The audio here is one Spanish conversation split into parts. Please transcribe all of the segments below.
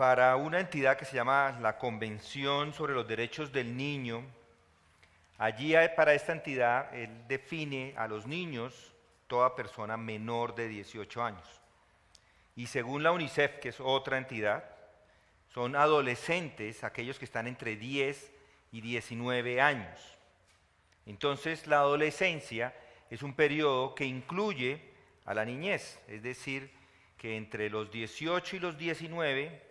para una entidad que se llama la Convención sobre los Derechos del Niño. Allí para esta entidad él define a los niños toda persona menor de 18 años. Y según la UNICEF, que es otra entidad, son adolescentes aquellos que están entre 10 y 19 años. Entonces la adolescencia es un periodo que incluye a la niñez, es decir, que entre los 18 y los 19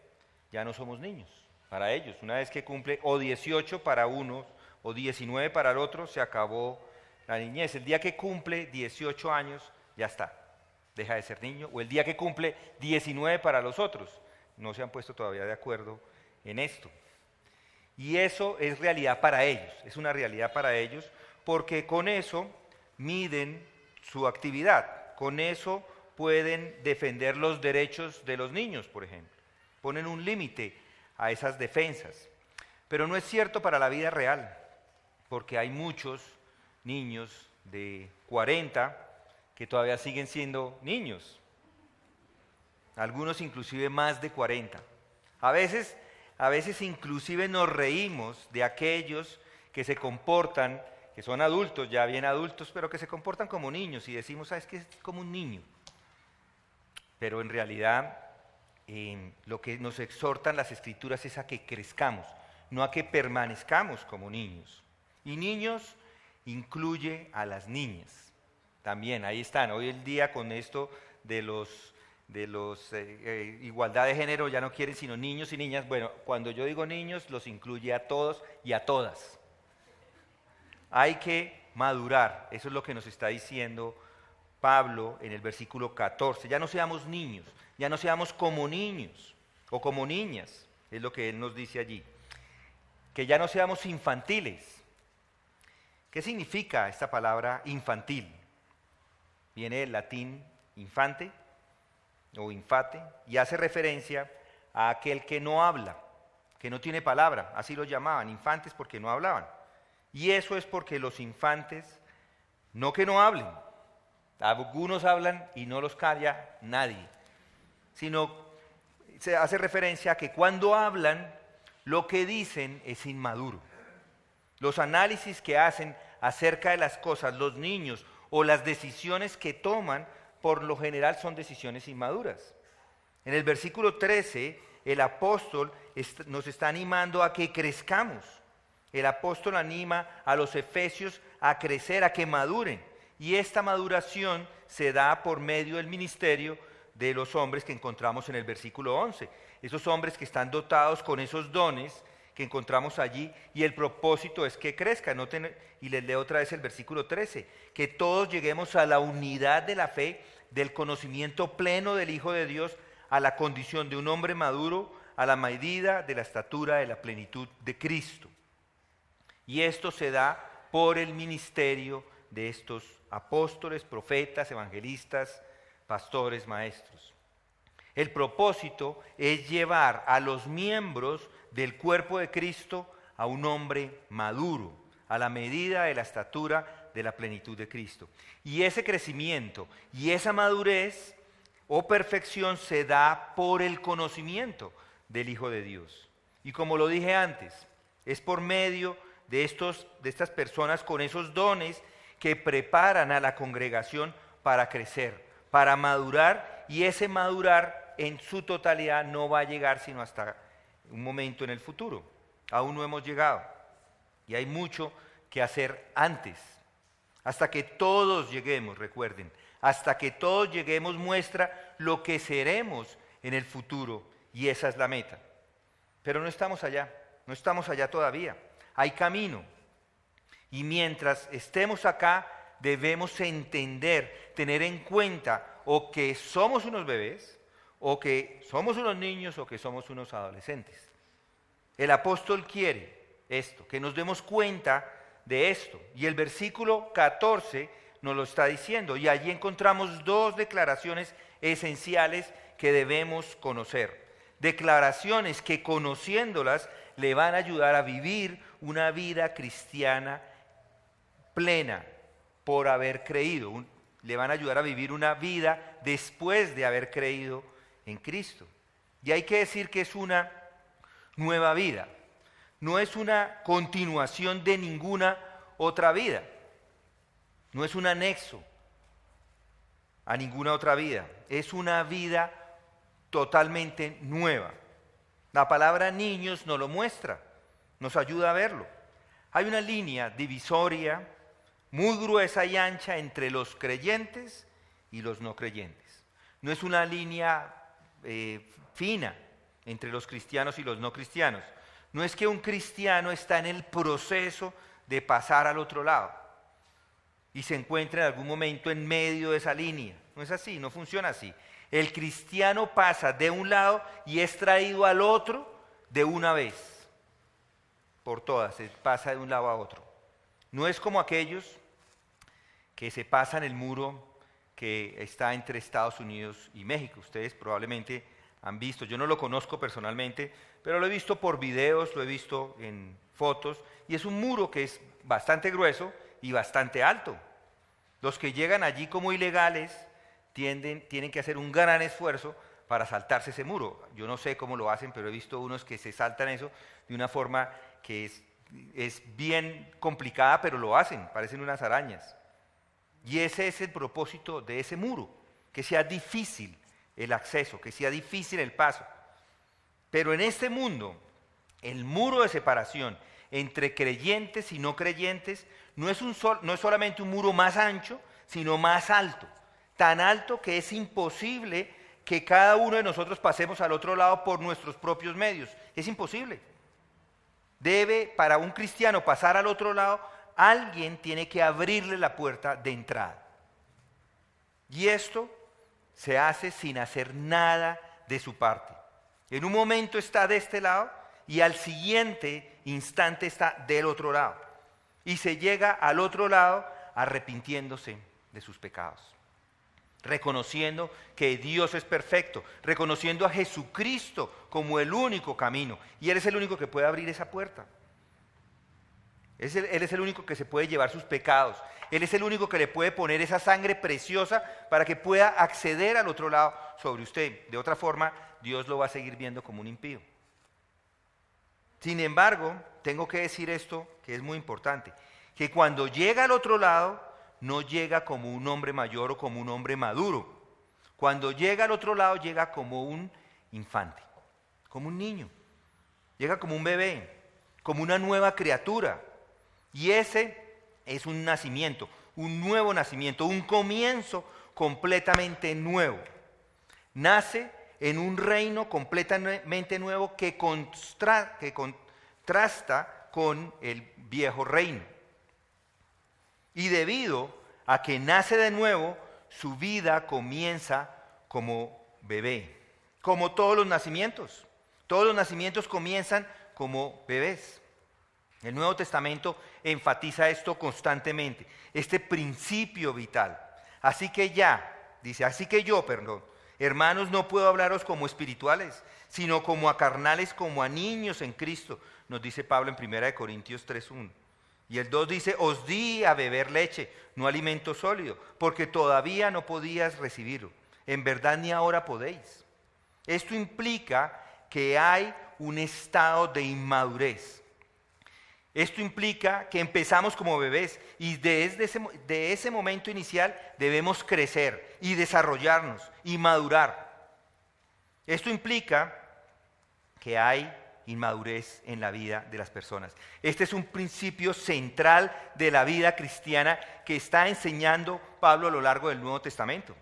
ya no somos niños para ellos. Una vez que cumple o 18 para unos o 19 para el otro, se acabó la niñez. El día que cumple 18 años, ya está, deja de ser niño. O el día que cumple 19 para los otros, no se han puesto todavía de acuerdo en esto. Y eso es realidad para ellos, es una realidad para ellos, porque con eso miden su actividad, con eso pueden defender los derechos de los niños, por ejemplo. Ponen un límite a esas defensas. Pero no es cierto para la vida real, porque hay muchos niños de 40 que todavía siguen siendo niños. Algunos inclusive más de 40. A veces inclusive nos reímos de aquellos que se comportan, que son adultos, ya bien adultos, pero que se comportan como niños y decimos, es que es como un niño. Pero en realidad lo que nos exhortan las Escrituras es a que crezcamos, no a que permanezcamos como niños. Y niños incluye a las niñas. También, ahí están, hoy el día con esto de los igualdad de género ya no quieren sino niños y niñas. Bueno, cuando yo digo niños los incluye a todos y a todas. Hay que madurar, eso es lo que nos está diciendo Pablo en el versículo 14. Ya no seamos niños, ya no seamos como niños o como niñas, es lo que él nos dice allí. Que ya no seamos infantiles. ¿Qué significa esta palabra infantil? Viene del latín infante o infate y hace referencia a aquel que no habla, que no tiene palabra, así lo llamaban, infantes porque no hablaban. Y eso es porque los infantes, no que no hablen, algunos hablan y no los calla nadie, sino se hace referencia a que cuando hablan, lo que dicen es inmaduro. Los análisis que hacen acerca de las cosas, los niños, o las decisiones que toman, por lo general son decisiones inmaduras. En el versículo 13, el apóstol nos está animando a que crezcamos. El apóstol anima a los efesios a crecer, a que maduren. Y esta maduración se da por medio del ministerio de los hombres que encontramos en el versículo 11. Esos hombres que están dotados con esos dones que encontramos allí, y el propósito es que crezcan. Noten, y les leo otra vez el versículo 13, que todos lleguemos a la unidad de la fe, del conocimiento pleno del Hijo de Dios, a la condición de un hombre maduro, a la medida de la estatura de la plenitud de Cristo. Y esto se da por el ministerio de estos apóstoles, profetas, evangelistas, pastores, maestros. El propósito es llevar a los miembros del cuerpo de Cristo a un hombre maduro, a la medida de la estatura de la plenitud de Cristo. Y ese crecimiento y esa madurez o perfección se da por el conocimiento del Hijo de Dios. Y como lo dije antes, es por medio de estas personas con esos dones que preparan a la congregación para crecer, para madurar, y ese madurar en su totalidad no va a llegar sino hasta un momento en el futuro. Aún no hemos llegado y hay mucho que hacer antes. Hasta que todos lleguemos, recuerden, hasta que todos lleguemos muestra lo que seremos en el futuro, y esa es la meta. Pero no estamos allá todavía, hay camino. Y mientras estemos acá debemos entender, tener en cuenta o que somos unos bebés, o que somos unos niños, o que somos unos adolescentes. El apóstol quiere esto, que nos demos cuenta de esto. Y el versículo 14 nos lo está diciendo. Y allí encontramos dos declaraciones esenciales que debemos conocer. Declaraciones que conociéndolas le van a ayudar a vivir una vida cristiana plena por haber creído. Le van a ayudar a vivir una vida después de haber creído en Cristo. Y hay que decir que es una nueva vida. No es una continuación de ninguna otra vida. No es un anexo a ninguna otra vida. Es una vida totalmente nueva. La palabra niños nos lo muestra, nos ayuda a verlo. Hay una línea divisoria muy gruesa y ancha entre los creyentes y los no creyentes. No es una línea fina entre los cristianos y los no cristianos. No es que un cristiano está en el proceso de pasar al otro lado y se encuentra en algún momento en medio de esa línea. No es así, no funciona así. El cristiano pasa de un lado y es traído al otro de una vez. Por todas, se pasa de un lado a otro. No es como aquellos que se pasan el muro que está entre Estados Unidos y México. Ustedes probablemente han visto, yo no lo conozco personalmente, pero lo he visto por videos, lo he visto en fotos, y es un muro que es bastante grueso y bastante alto. Los que llegan allí como ilegales tienen que hacer un gran esfuerzo para saltarse ese muro. Yo no sé cómo lo hacen, pero he visto unos que se saltan eso de una forma que es bien complicada, pero lo hacen, parecen unas arañas. Y ese es el propósito de ese muro, que sea difícil el acceso, que sea difícil el paso. Pero en este mundo, el muro de separación entre creyentes y no creyentes no es solamente un muro más ancho, sino más alto. Tan alto que es imposible que cada uno de nosotros pasemos al otro lado por nuestros propios medios. Es imposible. Para un cristiano pasar al otro lado, alguien tiene que abrirle la puerta de entrada. Y esto se hace sin hacer nada de su parte. En un momento está de este lado y al siguiente instante está del otro lado. Y se llega al otro lado arrepintiéndose de sus pecados, reconociendo que Dios es perfecto, reconociendo a Jesucristo como el único camino. Y Él es el único que puede abrir esa puerta. Él es el único que se puede llevar sus pecados. Él es el único que le puede poner esa sangre preciosa para que pueda acceder al otro lado sobre usted. De otra forma, Dios lo va a seguir viendo como un impío. Sin embargo, tengo que decir esto que es muy importante, que cuando llega al otro lado, no llega como un hombre mayor o como un hombre maduro. Cuando llega al otro lado, llega como un infante, como un niño. Llega como un bebé, como una nueva criatura. Y ese es un nacimiento, un nuevo nacimiento, un comienzo completamente nuevo. Nace en un reino completamente nuevo que contrasta con el viejo reino. Y debido a que nace de nuevo, su vida comienza como bebé, como todos los nacimientos. Todos los nacimientos comienzan como bebés. El Nuevo Testamento enfatiza esto constantemente, este principio vital. Así que yo, hermanos, no puedo hablaros como espirituales, sino como a carnales, como a niños en Cristo, nos dice Pablo en 1 Corintios 3:1. Y el 2 dice, os di a beber leche, no alimento sólido, porque todavía no podías recibirlo. En verdad ni ahora podéis. Esto implica que hay un estado de inmadurez. Esto implica que empezamos como bebés y de ese momento inicial debemos crecer y desarrollarnos y madurar. Esto implica que hay inmadurez en la vida de las personas. Este es un principio central de la vida cristiana que está enseñando Pablo a lo largo del Nuevo Testamento.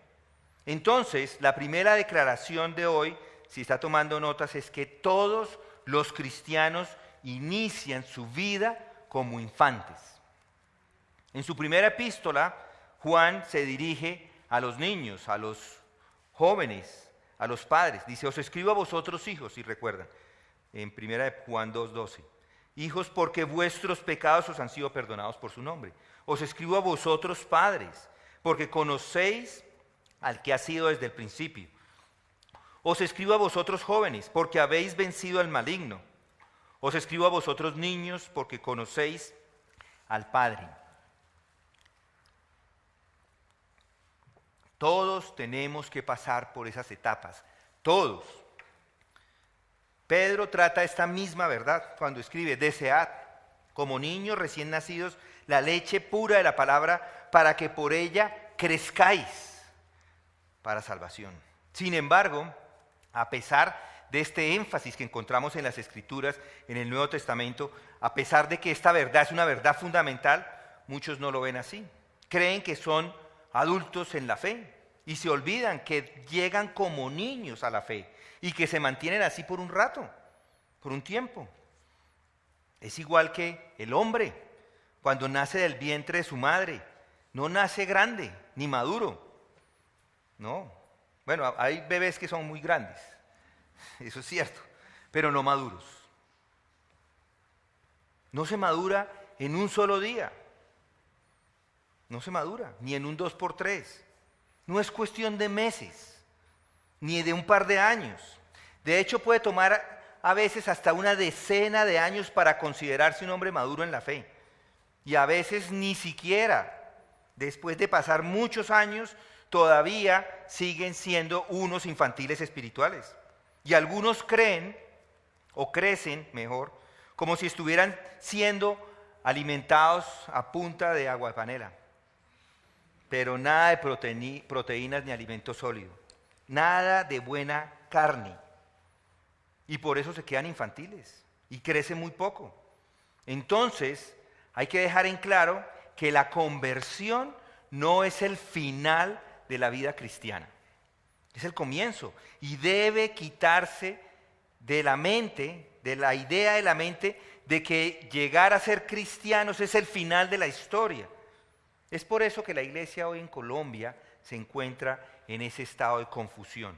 Entonces, la primera declaración de hoy, si está tomando notas, es que todos los cristianos inician su vida como infantes. En su primera epístola, Juan se dirige a los niños, a los jóvenes, a los padres. Dice, os escribo a vosotros hijos, si recuerdan, en 1 Juan 2:12. Hijos, porque vuestros pecados os han sido perdonados por su nombre. Os escribo a vosotros padres, porque conocéis al que ha sido desde el principio. Os escribo a vosotros jóvenes, porque habéis vencido al maligno. Os escribo a vosotros niños, porque conocéis al Padre. Todos tenemos que pasar por esas etapas, todos. Pedro trata esta misma verdad cuando escribe: desead, como niños recién nacidos, la leche pura de la palabra, para que por ella crezcáis para salvación. Sin embargo, a pesar de este énfasis que encontramos en las Escrituras, en el Nuevo Testamento, a pesar de que esta verdad es una verdad fundamental, muchos no lo ven así. Creen que son adultos en la fe y se olvidan que llegan como niños a la fe y que se mantienen así por un rato, por un tiempo. Es igual que el hombre, cuando nace del vientre de su madre, no nace grande ni maduro. No. Bueno, hay bebés que son muy grandes, eso es cierto, pero no maduros. No se madura en un solo día. No se madura, ni en un 2x3. No es cuestión de meses, ni de un par de años. De hecho, puede tomar a veces hasta una decena de años para considerarse un hombre maduro en la fe. Y a veces ni siquiera, después de pasar muchos años, todavía siguen siendo unos infantiles espirituales. Y algunos creen, o crecen mejor, como si estuvieran siendo alimentados a punta de agua de panela. Pero nada de proteínas ni alimento sólido. Nada de buena carne. Y por eso se quedan infantiles y crecen muy poco. Entonces, hay que dejar en claro que la conversión no es el final de la vida cristiana. Es el comienzo. Y debe quitarse de la mente, de la idea de la mente, de que llegar a ser cristianos es el final de la historia. Es por eso que la iglesia hoy en Colombia se encuentra en ese estado de confusión.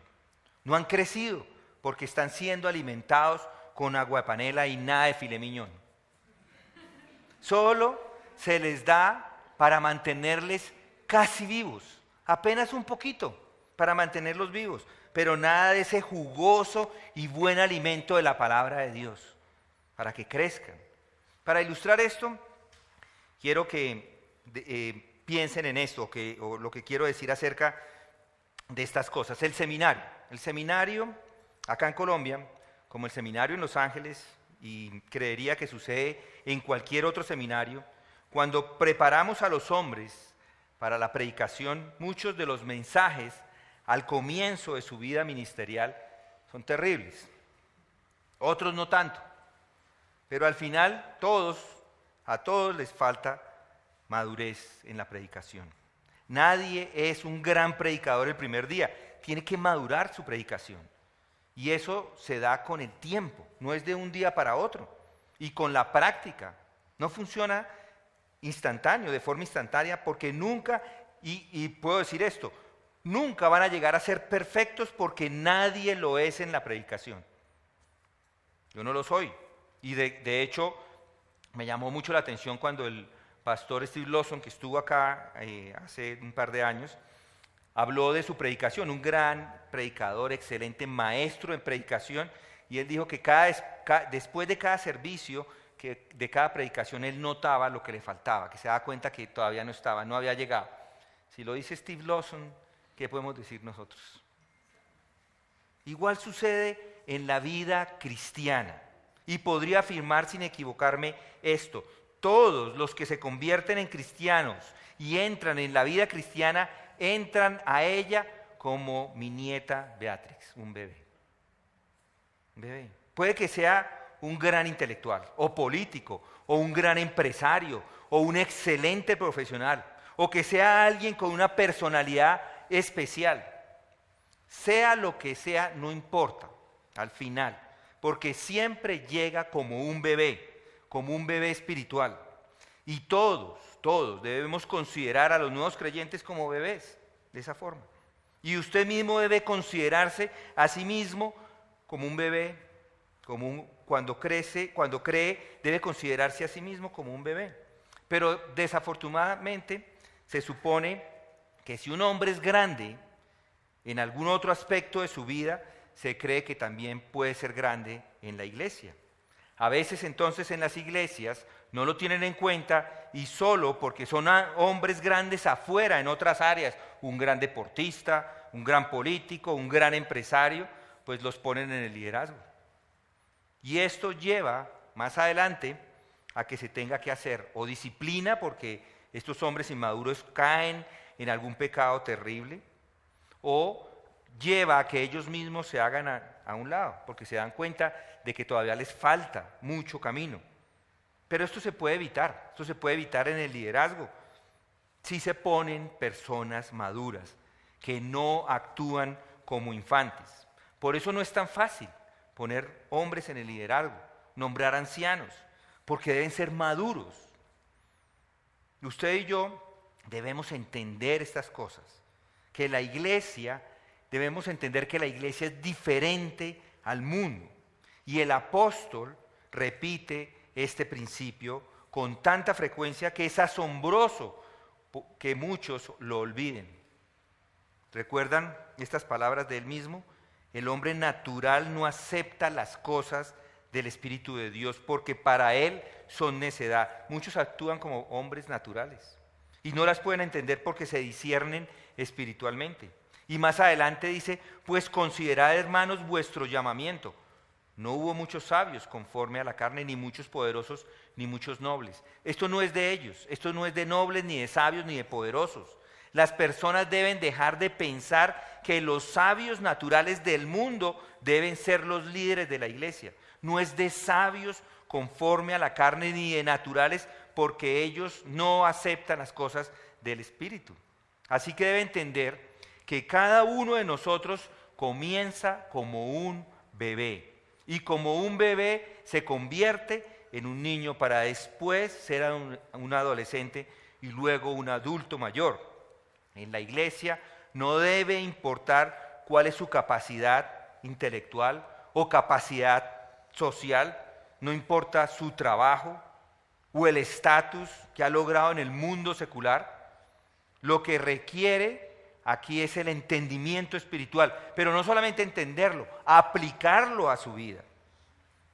No han crecido porque están siendo alimentados con agua de panela y nada de filet mignon. Solo se les da para mantenerles casi vivos, apenas un poquito para mantenerlos vivos, pero nada de ese jugoso y buen alimento de la palabra de Dios, para que crezcan. Para ilustrar esto, quiero que piensen en esto, o lo que quiero decir acerca de estas cosas. El seminario acá en Colombia, como el seminario en Los Ángeles, y creería que sucede en cualquier otro seminario, cuando preparamos a los hombres para la predicación, muchos de los mensajes al comienzo de su vida ministerial son terribles. Otros no tanto. Pero al final a todos les falta madurez en la predicación. Nadie es un gran predicador el primer día. Tiene que madurar su predicación. Y eso se da con el tiempo, no es de un día para otro. Y con la práctica. No funciona instantáneo, de forma instantánea, porque nunca, y puedo decir esto, nunca van a llegar a ser perfectos porque nadie lo es en la predicación. Yo no lo soy. Y de hecho, me llamó mucho la atención cuando el pastor Steve Lawson, que estuvo acá hace un par de años, habló de su predicación, un gran predicador, excelente maestro en predicación, y él dijo que después de cada servicio, de cada predicación, él notaba lo que le faltaba, que se daba cuenta que todavía no estaba, no había llegado. Si lo dice Steve Lawson, ¿qué podemos decir nosotros? Igual sucede en la vida cristiana, y podría afirmar sin equivocarme esto: todos los que se convierten en cristianos y entran en la vida cristiana, entran a ella como mi nieta Beatrix, un bebé. Un bebé. Puede que sea un gran intelectual, o político, o un gran empresario, o un excelente profesional, o que sea alguien con una personalidad especial. Sea lo que sea, no importa, al final, porque siempre llega como un bebé espiritual. Y todos debemos considerar a los nuevos creyentes como bebés, de esa forma. Y usted mismo debe considerarse a sí mismo como un bebé, cuando cree, debe considerarse a sí mismo como un bebé. Pero desafortunadamente se supone que si un hombre es grande en algún otro aspecto de su vida, se cree que también puede ser grande en la iglesia. A veces entonces en las iglesias no lo tienen en cuenta, y solo porque son hombres grandes afuera en otras áreas, un gran deportista, un gran político, un gran empresario, pues los ponen en el liderazgo. Y esto lleva más adelante a que se tenga que hacer o disciplina, porque estos hombres inmaduros caen en algún pecado terrible, o lleva a que ellos mismos se hagan a un lado, porque se dan cuenta de que todavía les falta mucho camino. Pero esto se puede evitar en el liderazgo, si se ponen personas maduras, que no actúan como infantes. Por eso no es tan fácil poner hombres en el liderazgo, nombrar ancianos, porque deben ser maduros. Usted y yo debemos entender estas cosas, que la iglesia, debemos entender que la iglesia es diferente al mundo. Y el apóstol repite este principio con tanta frecuencia que es asombroso que muchos lo olviden. ¿Recuerdan estas palabras de él mismo? El hombre natural no acepta las cosas del Espíritu de Dios porque para él son necedad. Muchos actúan como hombres naturales y no las pueden entender porque se disciernen espiritualmente. Y más adelante dice, pues considerad, hermanos, vuestro llamamiento. No hubo muchos sabios conforme a la carne, ni muchos poderosos, ni muchos nobles. Esto no es de ellos, esto no es de nobles, ni de sabios, ni de poderosos. Las personas deben dejar de pensar que los sabios naturales del mundo deben ser los líderes de la iglesia. No es de sabios conforme a la carne, ni de naturales, porque ellos no aceptan las cosas del Espíritu. Así que debe entender que cada uno de nosotros comienza como un bebé. Y como un bebé se convierte en un niño para después ser un adolescente y luego un adulto mayor. En la iglesia no debe importar cuál es su capacidad intelectual o capacidad social, no importa su trabajo o el estatus que ha logrado en el mundo secular. Lo que requiere aquí es el entendimiento espiritual, pero no solamente entenderlo, aplicarlo a su vida.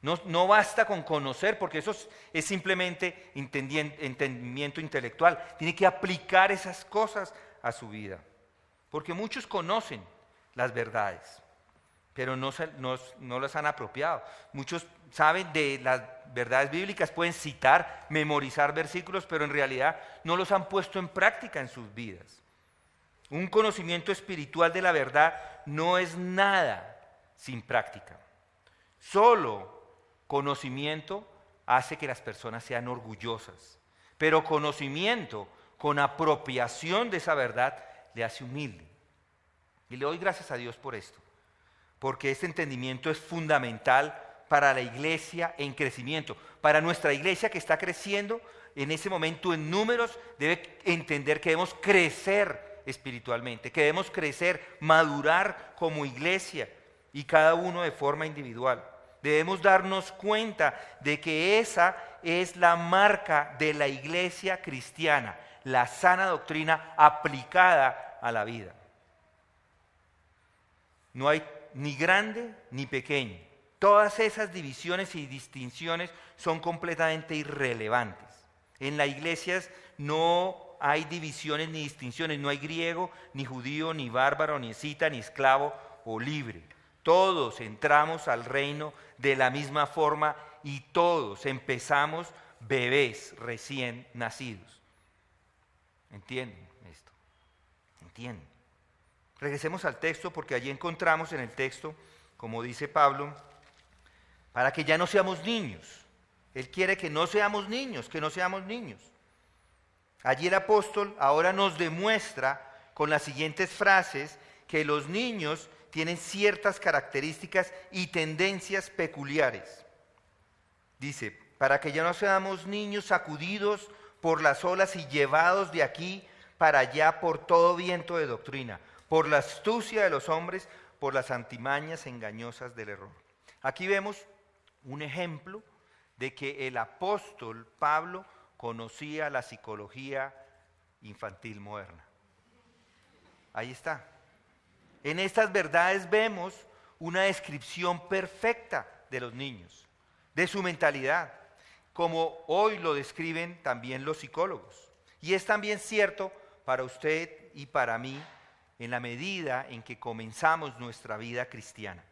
No basta con conocer, porque eso es simplemente entendimiento intelectual. Tiene que aplicar esas cosas a su vida. Porque muchos conocen las verdades, pero no las han apropiado. Muchos saben de las verdades bíblicas, pueden citar, memorizar versículos, pero en realidad no los han puesto en práctica en sus vidas. Un conocimiento espiritual de la verdad no es nada sin práctica. Solo conocimiento hace que las personas sean orgullosas, pero conocimiento con apropiación de esa verdad le hace humilde. Y le doy gracias a Dios por esto, porque este entendimiento es fundamental para la iglesia en crecimiento. Para nuestra iglesia que está creciendo en ese momento en números, debe entender que debemos crecer espiritualmente, que debemos crecer, madurar como iglesia y cada uno de forma individual. Debemos darnos cuenta de que esa es la marca de la iglesia cristiana, la sana doctrina aplicada a la vida. No hay ni grande ni pequeño. Todas esas divisiones y distinciones son completamente irrelevantes. En las iglesias no hay divisiones ni distinciones, no hay griego, ni judío, ni bárbaro, ni escita, ni esclavo o libre. Todos entramos al reino de la misma forma y todos empezamos bebés recién nacidos. ¿Entienden esto? ¿Entienden? Regresemos al texto porque allí encontramos en el texto, como dice Pablo, para que ya no seamos niños. Él quiere que no seamos niños, que no seamos niños. Allí el apóstol ahora nos demuestra con las siguientes frases que los niños tienen ciertas características y tendencias peculiares. Dice, para que ya no seamos niños sacudidos por las olas y llevados de aquí para allá por todo viento de doctrina, por la astucia de los hombres, por las artimañas engañosas del error. Aquí vemos un ejemplo de que el apóstol Pablo conocía la psicología infantil moderna. Ahí está. En estas verdades vemos una descripción perfecta de los niños, de su mentalidad, como hoy lo describen también los psicólogos. Y es también cierto para usted y para mí en la medida en que comenzamos nuestra vida cristiana.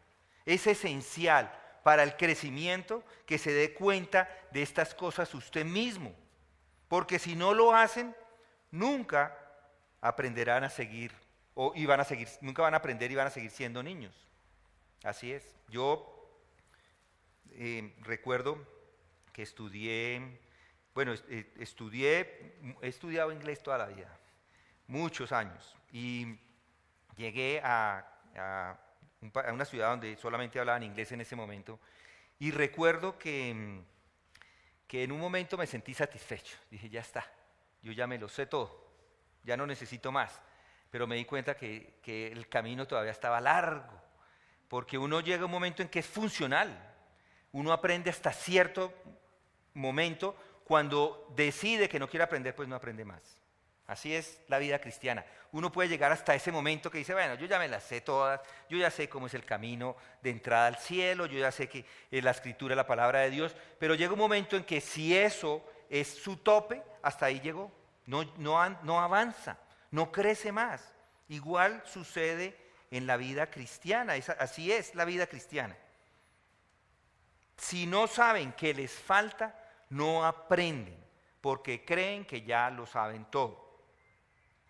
Es esencial para el crecimiento, que se dé cuenta de estas cosas usted mismo. Porque si no lo hacen, nunca aprenderán a seguir, nunca van a aprender y van a seguir siendo niños. Así es. Yo recuerdo que he estudiado inglés toda la vida, muchos años, y llegué a una ciudad donde solamente hablaban inglés en ese momento, y recuerdo que en un momento me sentí satisfecho. Dije, ya está, yo ya me lo sé todo, ya no necesito más. Pero me di cuenta que el camino todavía estaba largo, porque uno llega a un momento en que es funcional. Uno aprende hasta cierto momento. Cuando decide que no quiere aprender, pues no aprende más. Así es la vida cristiana. Uno puede llegar hasta ese momento que dice, bueno, yo ya me las sé todas, yo ya sé cómo es el camino de entrada al cielo, yo ya sé que la Escritura es la palabra de Dios, pero llega un momento en que si eso es su tope, hasta ahí llegó. No avanza, no crece más. Igual sucede en la vida cristiana, así es la vida cristiana. Si no saben qué les falta, no aprenden, porque creen que ya lo saben todo.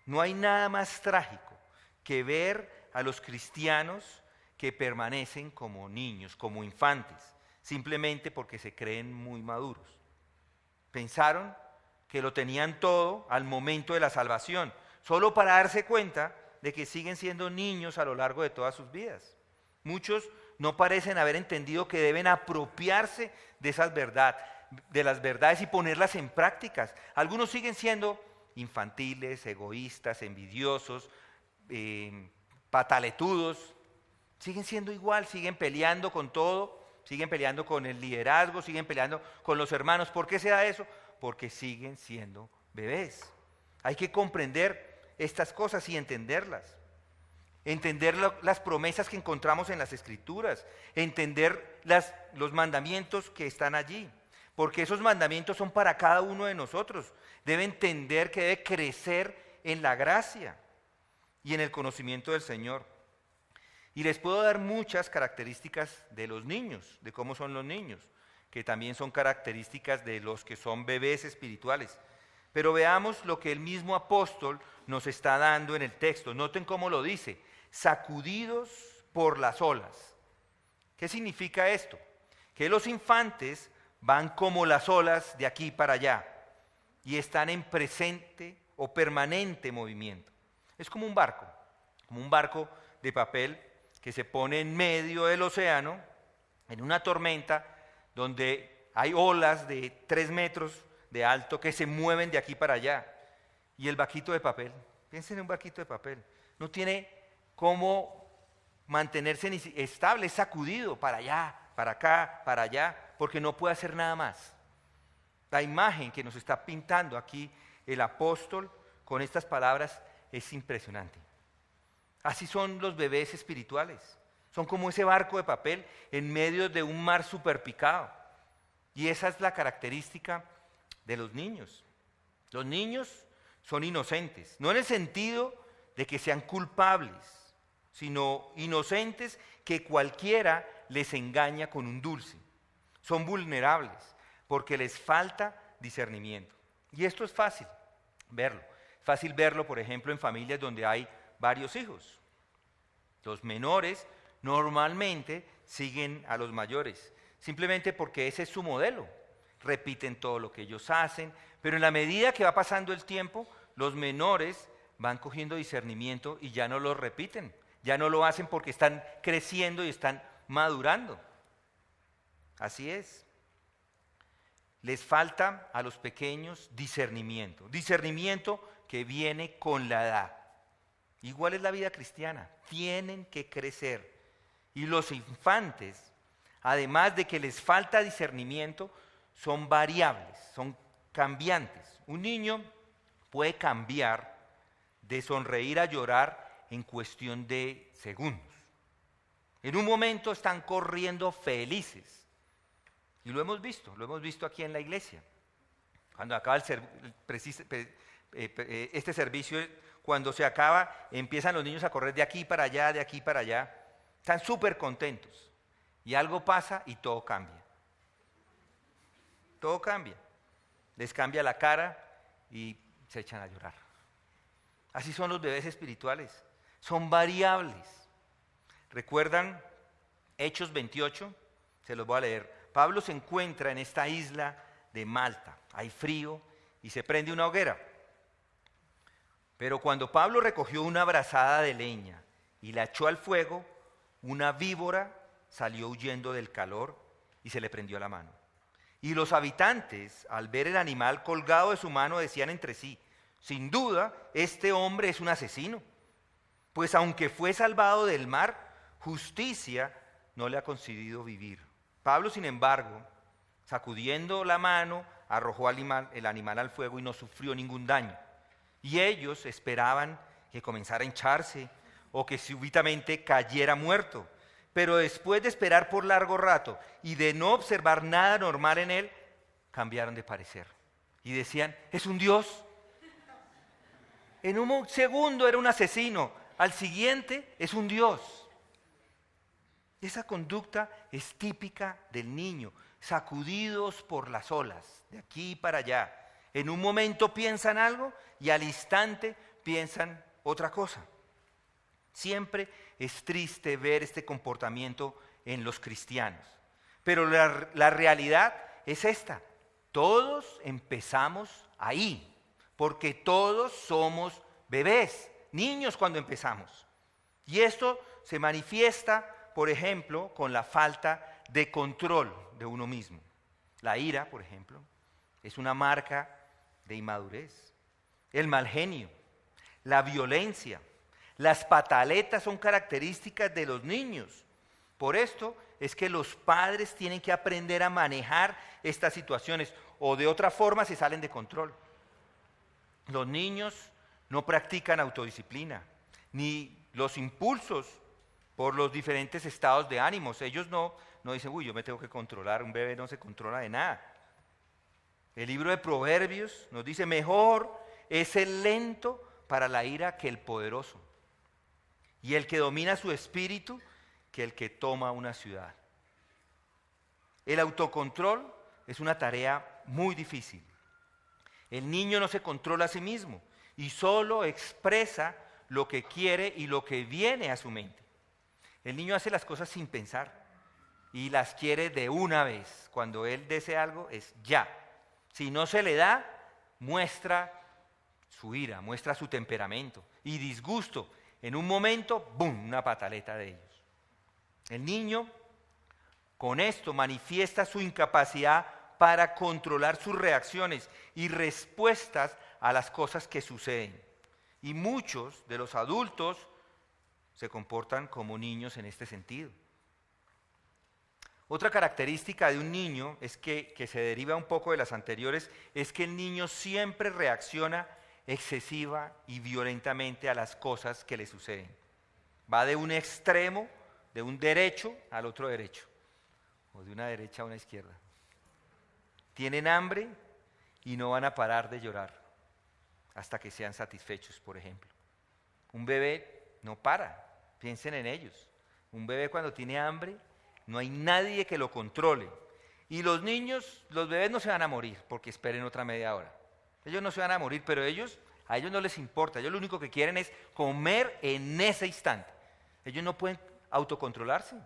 No hay nada más trágico que ver a los cristianos que permanecen como niños, como infantes, simplemente porque se creen muy maduros. Pensaron que lo tenían todo al momento de la salvación, solo para darse cuenta de que siguen siendo niños a lo largo de todas sus vidas. Muchos no parecen haber entendido que deben apropiarse de las verdades y ponerlas en prácticas. Algunos siguen siendo infantiles, egoístas, envidiosos, pataletudos. Siguen siendo igual, siguen peleando con todo, siguen peleando con el liderazgo, siguen peleando con los hermanos. ¿Por qué se da eso? Porque siguen siendo bebés. Hay que comprender estas cosas y entenderlas. Entender las promesas que encontramos en las Escrituras, entender los mandamientos que están allí, porque esos mandamientos son para cada uno de nosotros. Debe entender que debe crecer en la gracia y en el conocimiento del Señor. Y les puedo dar muchas características de los niños, de cómo son los niños, que también son características de los que son bebés espirituales. Pero veamos lo que el mismo apóstol nos está dando en el texto. Noten cómo lo dice: sacudidos por las olas. ¿Qué significa esto? Que los infantes van como las olas de aquí para allá y están en presente o permanente movimiento. Es como un barco de papel que se pone en medio del océano, en una tormenta, donde hay olas de 3 metros de alto que se mueven de aquí para allá. Y el barquito de papel, piensen en un barquito de papel, no tiene cómo mantenerse estable, es sacudido para allá, para acá, para allá, porque no puede hacer nada más. La imagen que nos está pintando aquí el apóstol con estas palabras es impresionante. Así son los bebés espirituales. Son como ese barco de papel en medio de un mar superpicado. Y esa es la característica de los niños. Los niños son inocentes, no en el sentido de que sean culpables, sino inocentes que cualquiera les engaña con un dulce. Son vulnerables porque les falta discernimiento. Y esto es fácil verlo. Fácil verlo, por ejemplo, en familias donde hay varios hijos. Los menores normalmente siguen a los mayores, simplemente porque ese es su modelo. Repiten todo lo que ellos hacen, pero en la medida que va pasando el tiempo, los menores van cogiendo discernimiento y ya no lo repiten, ya no lo hacen porque están creciendo y están madurando. Así es. Les falta a los pequeños discernimiento que viene con la edad. Igual es la vida cristiana, tienen que crecer. Y los infantes, además de que les falta discernimiento, son variables, son cambiantes. Un niño puede cambiar de sonreír a llorar en cuestión de segundos. En un momento están corriendo felices. Y lo hemos visto aquí en la iglesia. Cuando acaba este servicio, cuando se acaba, empiezan los niños a correr de aquí para allá, de aquí para allá. Están súper contentos. Y algo pasa y todo cambia. Todo cambia. Les cambia la cara y se echan a llorar. Así son los bebés espirituales. Son variables. ¿Recuerdan Hechos 28? Se los voy a leer. Pablo se encuentra en esta isla de Malta. Hay frío y se prende una hoguera. Pero cuando Pablo recogió una brazada de leña y la echó al fuego, una víbora salió huyendo del calor y se le prendió la mano. Y los habitantes, al ver el animal colgado de su mano, decían entre sí: sin duda, este hombre es un asesino, pues aunque fue salvado del mar, justicia no le ha concedido vivir. Pablo, sin embargo, sacudiendo la mano, arrojó el animal al fuego y no sufrió ningún daño. Y ellos esperaban que comenzara a hincharse o que súbitamente cayera muerto. Pero después de esperar por largo rato y de no observar nada normal en él, cambiaron de parecer. Y decían: es un dios. En un segundo era un asesino, al siguiente es un dios. Esa conducta es típica del niño, sacudidos por las olas, de aquí para allá. En un momento piensan algo y al instante piensan otra cosa. Siempre es triste ver este comportamiento en los cristianos. Pero la realidad es esta: todos empezamos ahí, porque todos somos bebés, niños cuando empezamos. Y esto se manifiesta, por ejemplo, con la falta de control de uno mismo. La ira, por ejemplo, es una marca de inmadurez. El mal genio, la violencia, las pataletas son características de los niños. Por esto es que los padres tienen que aprender a manejar estas situaciones, o de otra forma se salen de control. Los niños no practican autodisciplina, ni los impulsos por los diferentes estados de ánimos. Ellos no dicen: uy, yo me tengo que controlar. Un bebé no se controla de nada. El libro de Proverbios nos dice: mejor es el lento para la ira que el poderoso, y el que domina su espíritu que el que toma una ciudad. El autocontrol es una tarea muy difícil. El niño no se controla a sí mismo y solo expresa lo que quiere y lo que viene a su mente. El niño hace las cosas sin pensar y las quiere de una vez. Cuando él desea algo es ya. Si no se le da, muestra su ira, muestra su temperamento y disgusto. En un momento, ¡bum!, una pataleta de ellos. El niño con esto manifiesta su incapacidad para controlar sus reacciones y respuestas a las cosas que suceden. Y muchos de los adultos se comportan como niños en este sentido. Otra característica de un niño es que se deriva un poco de las anteriores, es que el niño siempre reacciona excesiva y violentamente a las cosas que le suceden. Va de un extremo, de un derecho al otro derecho, o de una derecha a una izquierda. Tienen hambre y no van a parar de llorar hasta que sean satisfechos, por ejemplo. Un bebé no para, piensen en ellos. Un bebé cuando tiene hambre, no hay nadie que lo controle. Y los niños, los bebés no se van a morir porque esperen otra media hora. Ellos no se van a morir, pero a ellos no les importa. Ellos lo único que quieren es comer en ese instante. Ellos no pueden autocontrolarse.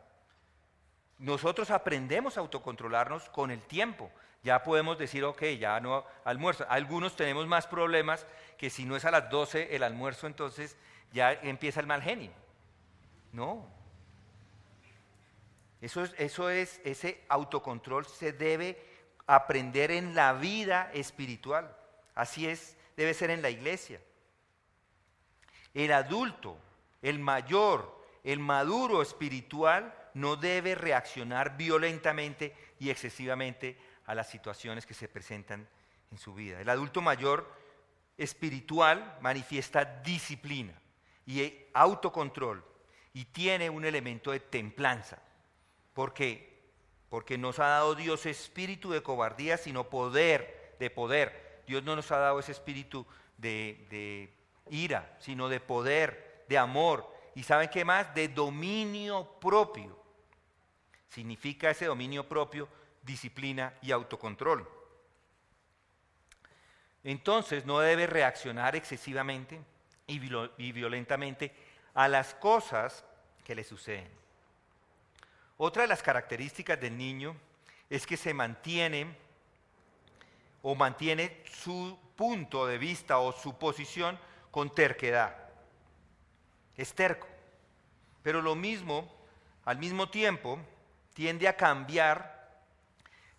Nosotros aprendemos a autocontrolarnos con el tiempo. Ya podemos decir: ok, ya no almuerzo. Algunos tenemos más problemas que si no es a las 12 el almuerzo, entonces ya empieza el mal genio. No. Ese autocontrol se debe aprender en la vida espiritual. Así es, debe ser en la iglesia. El adulto, el mayor, el maduro espiritual no debe reaccionar violentamente y excesivamente a las situaciones que se presentan en su vida. El adulto mayor espiritual manifiesta disciplina y autocontrol y tiene un elemento de templanza. ¿Por qué? Porque nos ha dado Dios espíritu de cobardía, sino poder, de poder. Dios no nos ha dado ese espíritu de ira, sino de poder, de amor. ¿Y saben qué más? De dominio propio. Significa ese dominio propio, disciplina y autocontrol. Entonces no debe reaccionar excesivamente y violentamente a las cosas que le suceden. Otra de las características del niño es que se mantiene su punto de vista o su posición con terquedad. Es terco. Pero lo mismo, al mismo tiempo, tiende a cambiar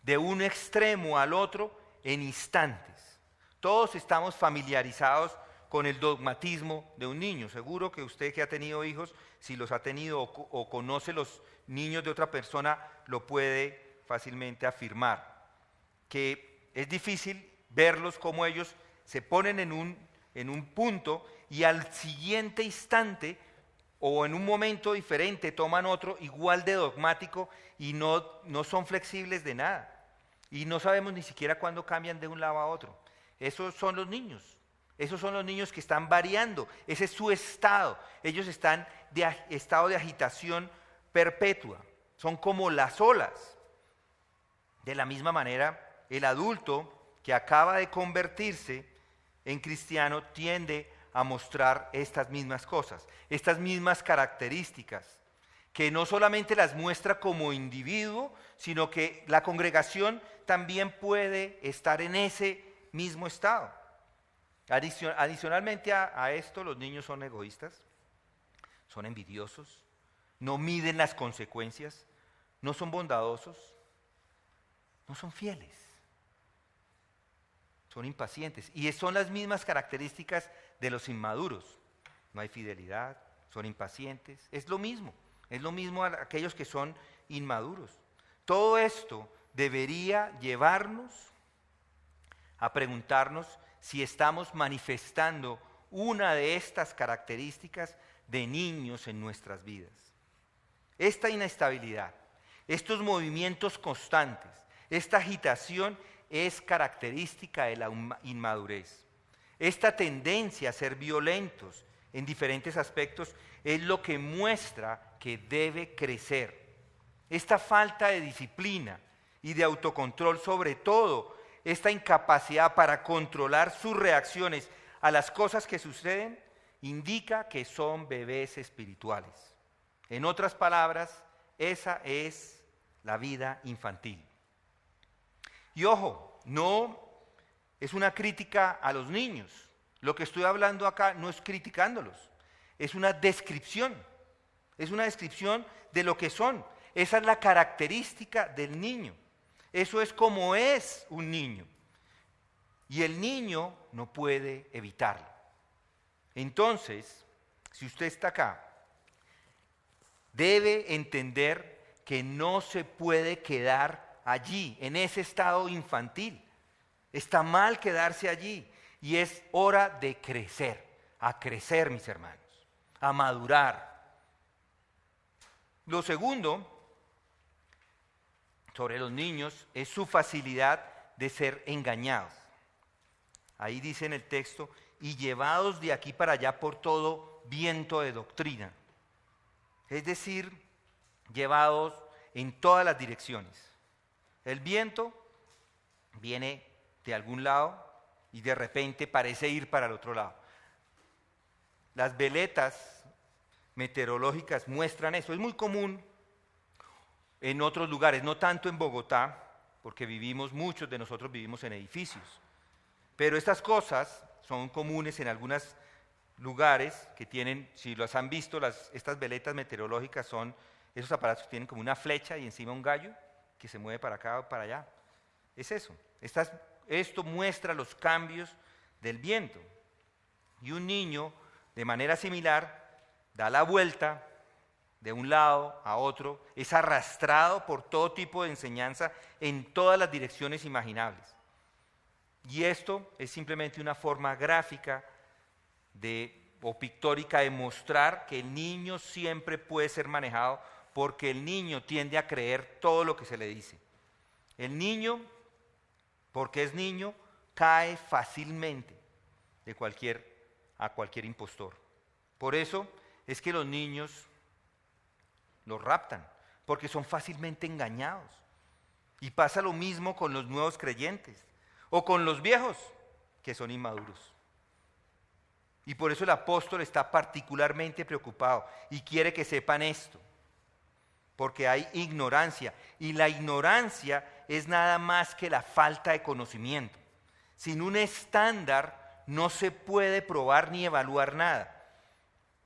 de un extremo al otro en instantes. Todos estamos familiarizados con el dogmatismo de un niño. Seguro que usted que ha tenido hijos, si los ha tenido o conoce los niños de otra persona, lo puede fácilmente afirmar. Que es difícil verlos como ellos se ponen en un punto y al siguiente instante o en un momento diferente toman otro igual de dogmático y no son flexibles de nada. Y no sabemos ni siquiera cuándo cambian de un lado a otro. Esos son los niños. Esos son los niños que están variando. Ese es su estado. Ellos están de estado de agitación perpetua. Son como las olas. De la misma manera, el adulto que acaba de convertirse en cristiano tiende a mostrar estas mismas cosas, estas mismas características, que no solamente las muestra como individuo, sino que la congregación también puede estar en ese mismo estado. Adicionalmente a esto, los niños son egoístas, son envidiosos, no miden las consecuencias, no son bondadosos, no son fieles, son impacientes. Y son las mismas características de los inmaduros. No hay fidelidad, son impacientes, es lo mismo a aquellos que son inmaduros. Todo esto debería llevarnos a preguntarnos si estamos manifestando una de estas características de niños en nuestras vidas. Esta inestabilidad, estos movimientos constantes, esta agitación es característica de la inmadurez. Esta tendencia a ser violentos en diferentes aspectos es lo que muestra que debe crecer. Esta falta de disciplina y de autocontrol, sobre todo, esta incapacidad para controlar sus reacciones a las cosas que suceden, indica que son bebés espirituales. En otras palabras, esa es la vida infantil. Y ojo, no es una crítica a los niños. Lo que estoy hablando acá no es criticándolos, es una descripción. Es una descripción de lo que son. Esa es la característica del niño. Eso es como es un niño. Y el niño no puede evitarlo. Entonces, si usted está acá, debe entender que no se puede quedar allí, en ese estado infantil. Está mal quedarse allí. Y es hora de crecer, a crecer, mis hermanos, a madurar. Lo segundo, sobre los niños, es su facilidad de ser engañados. Ahí dice en el texto, y llevados de aquí para allá por todo viento de doctrina. Es decir, llevados en todas las direcciones. El viento viene de algún lado y de repente parece ir para el otro lado. Las veletas meteorológicas muestran eso. Es muy común en otros lugares, no tanto en Bogotá, porque muchos de nosotros vivimos en edificios. Pero estas cosas son comunes en algunos lugares que tienen, si los han visto, estas veletas meteorológicas son esos aparatos que tienen como una flecha y encima un gallo que se mueve para acá o para allá. Es eso. Esto muestra los cambios del viento. Y un niño, de manera similar, da la vuelta de un lado a otro, es arrastrado por todo tipo de enseñanza en todas las direcciones imaginables. Y esto es simplemente una forma gráfica o pictórica de mostrar que el niño siempre puede ser manejado porque el niño tiende a creer todo lo que se le dice. El niño, porque es niño, cae fácilmente a cualquier impostor. Por eso es que los niños los raptan, porque son fácilmente engañados. Y pasa lo mismo con los nuevos creyentes o con los viejos, que son inmaduros. Y por eso el apóstol está particularmente preocupado y quiere que sepan esto, porque hay ignorancia, y la ignorancia es nada más que la falta de conocimiento. Sin un estándar no se puede probar ni evaluar nada.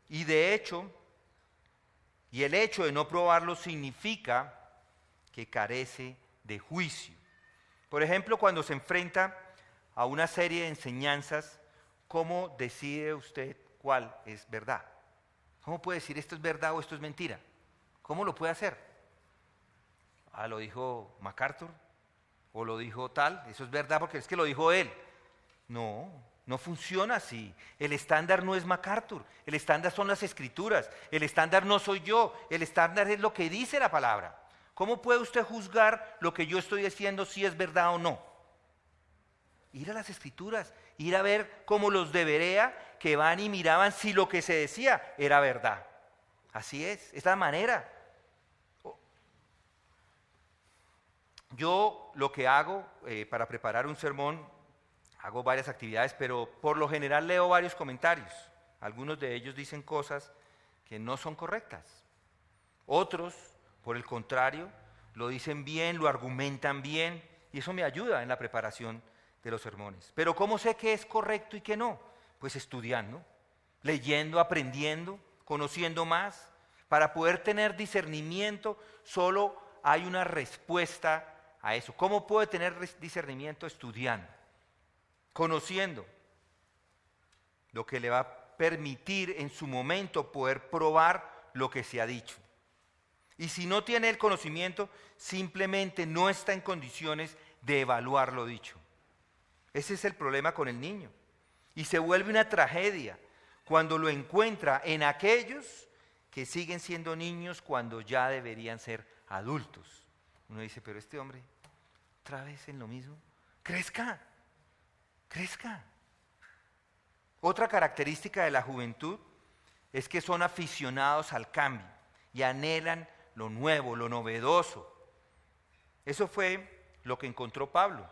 Y de hecho, el hecho de no probarlo significa que carece de juicio. Por ejemplo, cuando se enfrenta a una serie de enseñanzas, ¿cómo decide usted cuál es verdad? ¿Cómo puede decir esto es verdad o esto es mentira? ¿Cómo lo puede hacer? ¿Lo dijo MacArthur? ¿O lo dijo tal? Eso es verdad porque es que lo dijo él. No, no funciona así. El estándar no es MacArthur, el estándar son las escrituras, el estándar no soy yo, el estándar es lo que dice la palabra. ¿Cómo puede usted juzgar lo que yo estoy diciendo si es verdad o no? Ir a las escrituras, ir a ver como los de Berea que van y miraban si lo que se decía era verdad. Así es la manera. Yo lo que hago para preparar un sermón, hago varias actividades, pero por lo general leo varios comentarios. Algunos de ellos dicen cosas que no son correctas. Otros, por el contrario, lo dicen bien, lo argumentan bien, y eso me ayuda en la preparación de los sermones. Pero ¿cómo sé qué es correcto y qué no? Pues estudiando, leyendo, aprendiendo, conociendo más. Para poder tener discernimiento, solo hay una respuesta a eso. ¿Cómo puede tener discernimiento? Estudiando, conociendo, lo que le va a permitir en su momento poder probar lo que se ha dicho. Y si no tiene el conocimiento, simplemente no está en condiciones de evaluar lo dicho. Ese es el problema con el niño. Y se vuelve una tragedia cuando lo encuentra en aquellos que siguen siendo niños cuando ya deberían ser adultos. Uno dice, pero este hombre, otra vez en lo mismo. Crezca, crezca. Otra característica de la juventud es que son aficionados al cambio y anhelan lo nuevo, lo novedoso. Eso fue lo que encontró Pablo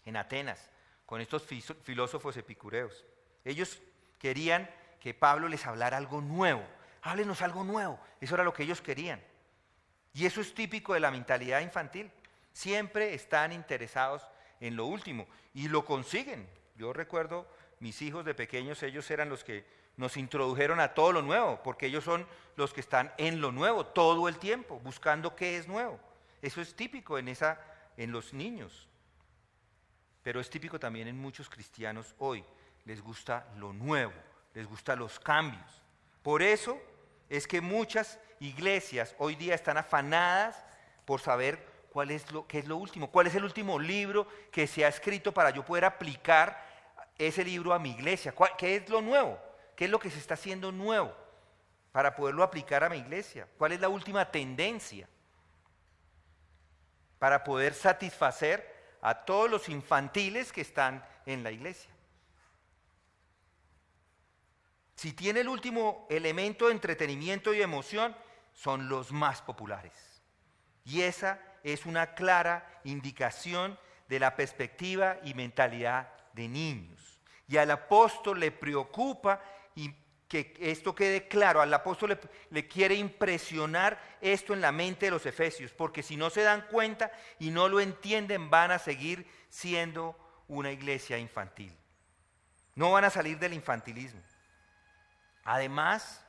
en Atenas con estos filósofos epicureos. Ellos querían que Pablo les hablara algo nuevo. Háblenos algo nuevo. Eso era lo que ellos querían. Y eso es típico de la mentalidad infantil. Siempre están interesados en lo último y lo consiguen. Yo recuerdo mis hijos de pequeños, ellos eran los que nos introdujeron a todo lo nuevo, porque ellos son los que están en lo nuevo todo el tiempo, buscando qué es nuevo. Eso es típico en los niños, pero es típico también en muchos cristianos hoy. Les gusta lo nuevo, les gustan los cambios. Por eso es que muchas iglesias hoy día están afanadas por saber qué es lo último, cuál es el último libro que se ha escrito para yo poder aplicar ese libro a mi iglesia. ¿Qué es lo nuevo? ¿Qué es lo que se está haciendo nuevo para poderlo aplicar a mi iglesia? ¿Cuál es la última tendencia? Para poder satisfacer a todos los infantiles que están en la iglesia. Si tiene el último elemento de entretenimiento y emoción, son los más populares. Y esa es una clara indicación de la perspectiva y mentalidad de niños. Y al apóstol le preocupa y que esto quede claro. Al apóstol le quiere impresionar esto en la mente de los efesios, porque si no se dan cuenta y no lo entienden, van a seguir siendo una iglesia infantil. No van a salir del infantilismo. Además,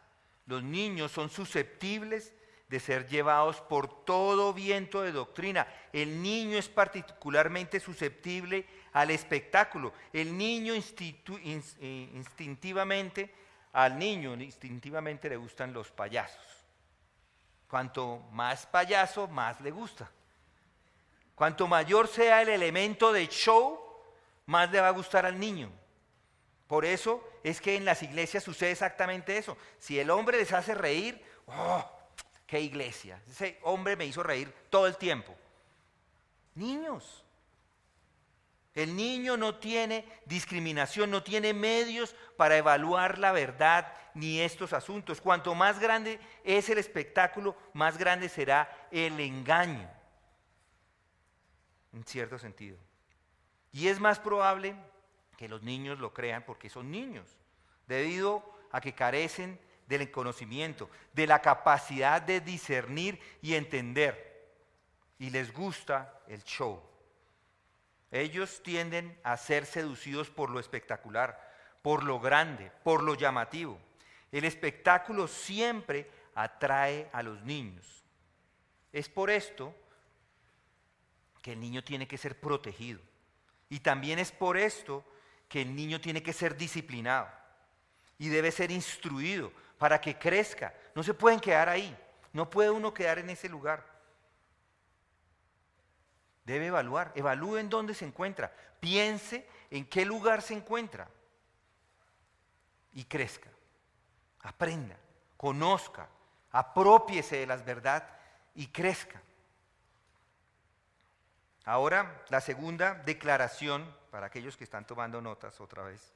los niños son susceptibles de ser llevados por todo viento de doctrina. El niño es particularmente susceptible al espectáculo. El niño instintivamente le gustan los payasos. Cuanto más payaso, más le gusta. Cuanto mayor sea el elemento de show, más le va a gustar al niño. Por eso es que en las iglesias sucede exactamente eso. Si el hombre les hace reír, ¡oh! ¡Qué iglesia! Ese hombre me hizo reír todo el tiempo. Niños. El niño no tiene discriminación, no tiene medios para evaluar la verdad ni estos asuntos. Cuanto más grande es el espectáculo, más grande será el engaño, en cierto sentido. Y es más probable que los niños lo crean porque son niños, debido a que carecen del conocimiento, de la capacidad de discernir y entender, y les gusta el show. Ellos tienden a ser seducidos por lo espectacular, por lo grande, por lo llamativo. El espectáculo siempre atrae a los niños. Es por esto que el niño tiene que ser protegido. Y también es por esto que el niño tiene que ser disciplinado y debe ser instruido para que crezca. No se pueden quedar ahí, no puede uno quedar en ese lugar. Debe evaluar, evalúe en dónde se encuentra, piense en qué lugar se encuentra y crezca, aprenda, conozca, aprópiese de las verdades y crezca. Ahora, la segunda declaración, para aquellos que están tomando notas otra vez.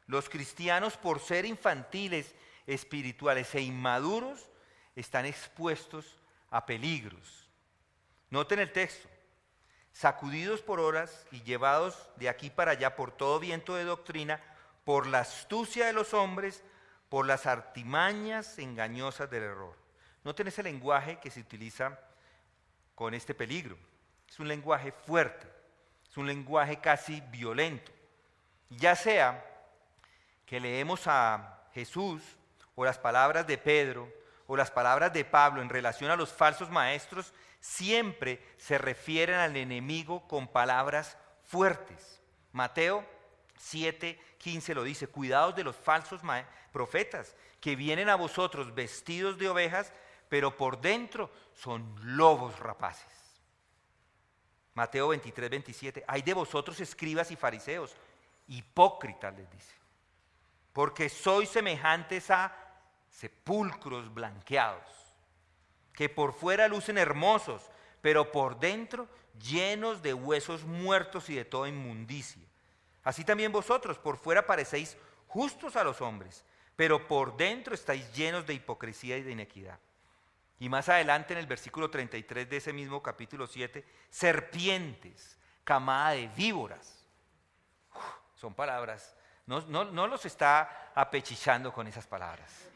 Los cristianos, por ser infantiles, espirituales e inmaduros, están expuestos a peligros. Noten el texto. Sacudidos por horas y llevados de aquí para allá por todo viento de doctrina, por la astucia de los hombres, por las artimañas engañosas del error. Noten ese lenguaje que se utiliza con este peligro. Es un lenguaje fuerte, es un lenguaje casi violento. Ya sea que leemos a Jesús o las palabras de Pedro o las palabras de Pablo en relación a los falsos maestros, siempre se refieren al enemigo con palabras fuertes. Mateo 7:15 lo dice: cuidaos de los falsos profetas que vienen a vosotros vestidos de ovejas, pero por dentro son lobos rapaces. Mateo 23:27, hay de vosotros escribas y fariseos, hipócritas les dice, porque sois semejantes a sepulcros blanqueados, que por fuera lucen hermosos, pero por dentro llenos de huesos muertos y de toda inmundicia. Así también vosotros por fuera parecéis justos a los hombres, pero por dentro estáis llenos de hipocresía y de inequidad. Y más adelante en el versículo 33 de ese mismo capítulo 7, serpientes, camada de víboras. Son palabras, no los está apechizando con esas palabras.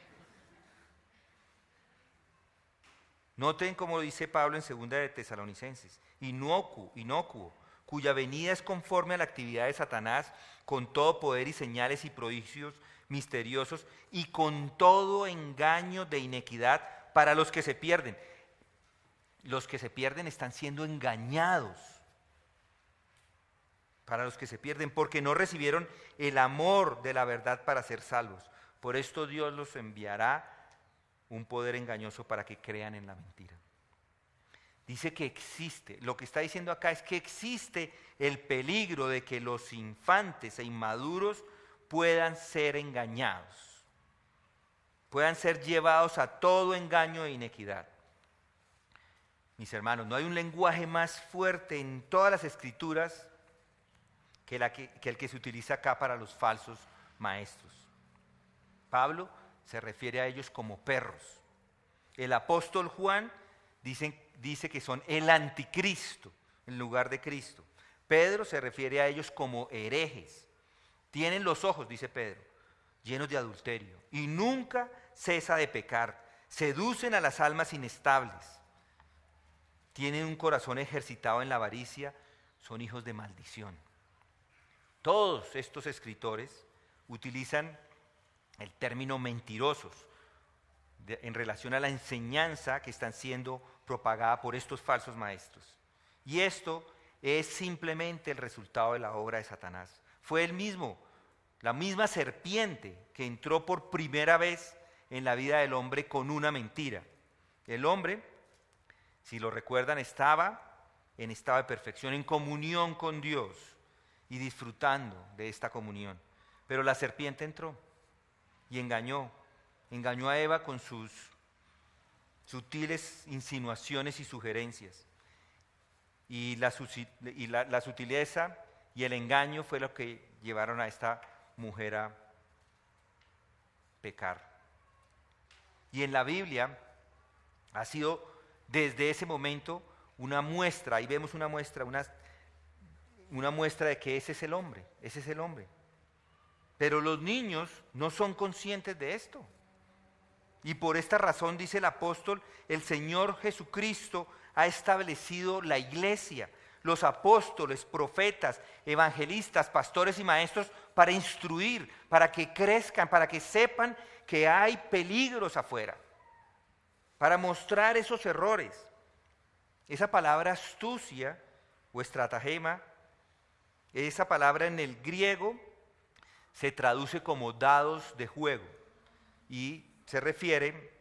Noten cómo dice Pablo en 2 de Tesalonicenses, inocuo, cuya venida es conforme a la actividad de Satanás, con todo poder y señales y prodigios misteriosos y con todo engaño de inequidad para los que se pierden. Los que se pierden están siendo engañados. Para los que se pierden, porque no recibieron el amor de la verdad para ser salvos. Por esto Dios los enviará un poder engañoso para que crean en la mentira. Dice que existe, lo que está diciendo acá es que existe el peligro de que los infantes e inmaduros puedan ser engañados, puedan ser llevados a todo engaño e inequidad. Mis hermanos, no hay un lenguaje más fuerte en todas las escrituras que el que se utiliza acá para los falsos maestros. Pablo se refiere a ellos como perros. El apóstol Juan dice que son el anticristo en lugar de Cristo. Pedro se refiere a ellos como herejes. Tienen los ojos, dice Pedro, llenos de adulterio y nunca cesa de pecar. Seducen a las almas inestables. Tienen un corazón ejercitado en la avaricia, son hijos de maldición. Todos estos escritores utilizan el término mentirosos en relación a la enseñanza que están siendo propagada por estos falsos maestros. Y esto es simplemente el resultado de la obra de Satanás. Fue él mismo, la misma serpiente que entró por primera vez en la vida del hombre con una mentira. El hombre, si lo recuerdan, estaba en estado de perfección, en comunión con Dios y disfrutando de esta comunión. Pero la serpiente entró y engañó a Eva con sus sutiles insinuaciones y sugerencias. Y la sutileza y el engaño fue lo que llevaron a esta mujer a pecar. Y en la Biblia ha sido desde ese momento una muestra, ahí vemos una muestra de que ese es el hombre, ese es el hombre. Pero los niños no son conscientes de esto. Y por esta razón, dice el apóstol, el Señor Jesucristo ha establecido la iglesia, los apóstoles, profetas, evangelistas, pastores y maestros para instruir, para que crezcan, para que sepan que hay peligros afuera, para mostrar esos errores. Esa palabra astucia o estratagema, esa palabra en el griego se traduce como dados de juego y se refiere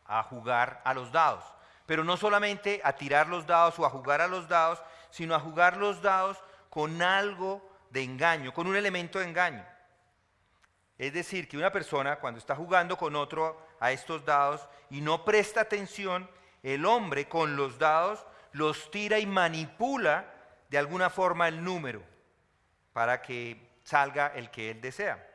a jugar a los dados. Pero no solamente a tirar los dados o a jugar a los dados, sino a jugar los dados con algo de engaño, con un elemento de engaño. Es decir, que una persona cuando está jugando con otro a estos dados y no presta atención, el hombre con los dados los tira y manipula de alguna forma el número para que salga el que él desea.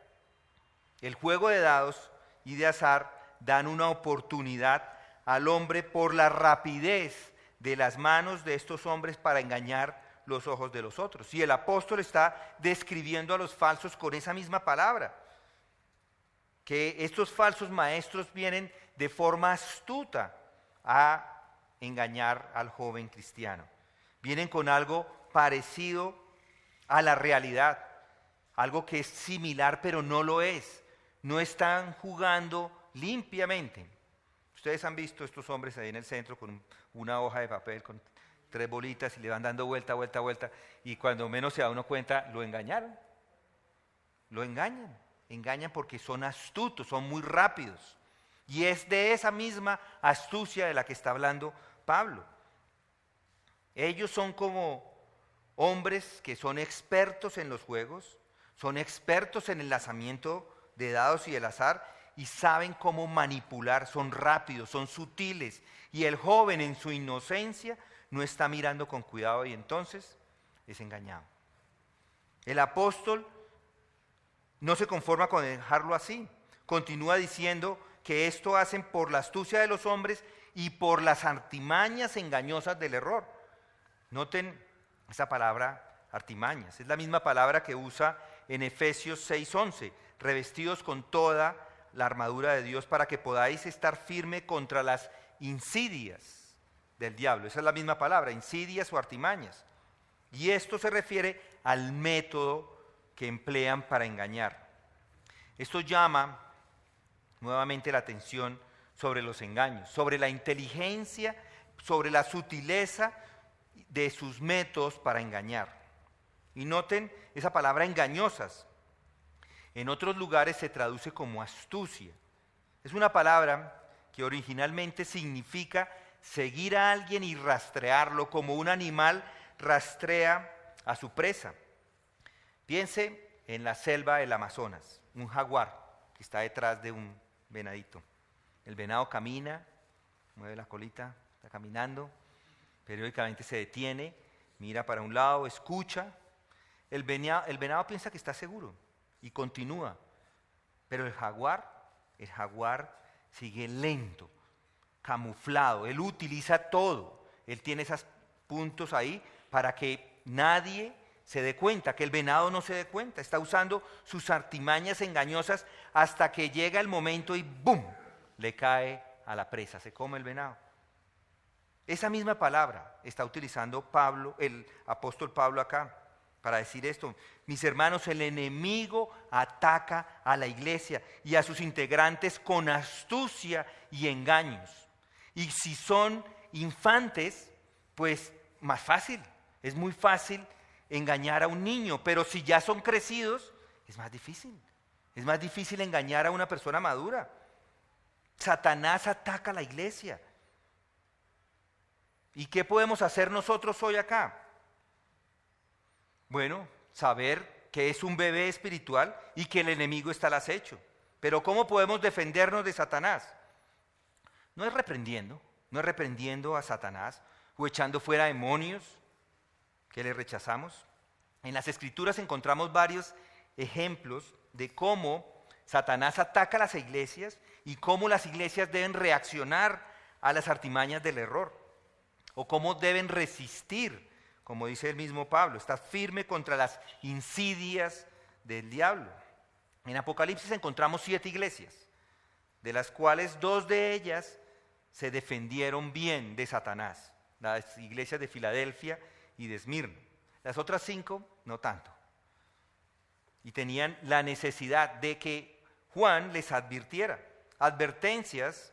El juego de dados y de azar dan una oportunidad al hombre por la rapidez de las manos de estos hombres para engañar los ojos de los otros. Y el apóstol está describiendo a los falsos con esa misma palabra, que estos falsos maestros vienen de forma astuta a engañar al joven cristiano. Vienen con algo parecido a la realidad, algo que es similar pero no lo es. No están jugando limpiamente. Ustedes han visto estos hombres ahí en el centro con una hoja de papel, con 3 bolitas y le van dando vuelta, vuelta, vuelta. Y cuando menos se da uno cuenta, lo engañaron. Lo engañan. Engañan porque son astutos, son muy rápidos. Y es de esa misma astucia de la que está hablando Pablo. Ellos son como hombres que son expertos en los juegos, son expertos en el lanzamiento de dados y el azar y saben cómo manipular, son rápidos, son sutiles. Y el joven en su inocencia no está mirando con cuidado y entonces es engañado. El apóstol no se conforma con dejarlo así, continúa diciendo que esto hacen por la astucia de los hombres y por las artimañas engañosas del error. Noten esa palabra artimañas, es la misma palabra que usa en Efesios 6:11, revestidos con toda la armadura de Dios para que podáis estar firme contra las insidias del diablo. Esa es la misma palabra, insidias o artimañas. Y esto se refiere al método que emplean para engañar. Esto llama nuevamente la atención sobre los engaños, sobre la inteligencia, sobre la sutileza de sus métodos para engañar. Y noten esa palabra engañosas. En otros lugares se traduce como astucia. Es una palabra que originalmente significa seguir a alguien y rastrearlo como un animal rastrea a su presa. Piense en la selva del Amazonas, un jaguar que está detrás de un venadito. El venado camina, mueve la colita, está caminando, periódicamente se detiene, mira para un lado, escucha. El venado piensa que está seguro y continúa, pero el jaguar sigue lento, camuflado, él utiliza todo, él tiene esos puntos ahí para que nadie se dé cuenta, que el venado no se dé cuenta, está usando sus artimañas engañosas hasta que llega el momento y ¡bum!, le cae a la presa, se come el venado. Esa misma palabra está utilizando Pablo, el apóstol Pablo acá, para decir esto. Mis hermanos, el enemigo ataca a la iglesia y a sus integrantes con astucia y engaños. Y si son infantes, pues más fácil, es muy fácil engañar a un niño, pero si ya son crecidos, es más difícil. Es más difícil engañar a una persona madura. Satanás ataca a la iglesia. ¿Y qué podemos hacer nosotros hoy acá? Bueno, saber que es un bebé espiritual y que el enemigo está al acecho. Pero ¿cómo podemos defendernos de Satanás? No es reprendiendo a Satanás o echando fuera demonios que le rechazamos. En las Escrituras encontramos varios ejemplos de cómo Satanás ataca a las iglesias y cómo las iglesias deben reaccionar a las artimañas del error, o cómo deben resistir, como dice el mismo Pablo, estar firme contra las insidias del diablo. En Apocalipsis encontramos 7 iglesias, de las cuales 2 de ellas se defendieron bien de Satanás, las iglesias de Filadelfia y de Esmirna. Las otras 5 no tanto. Y tenían la necesidad de que Juan les advirtiera. Advertencias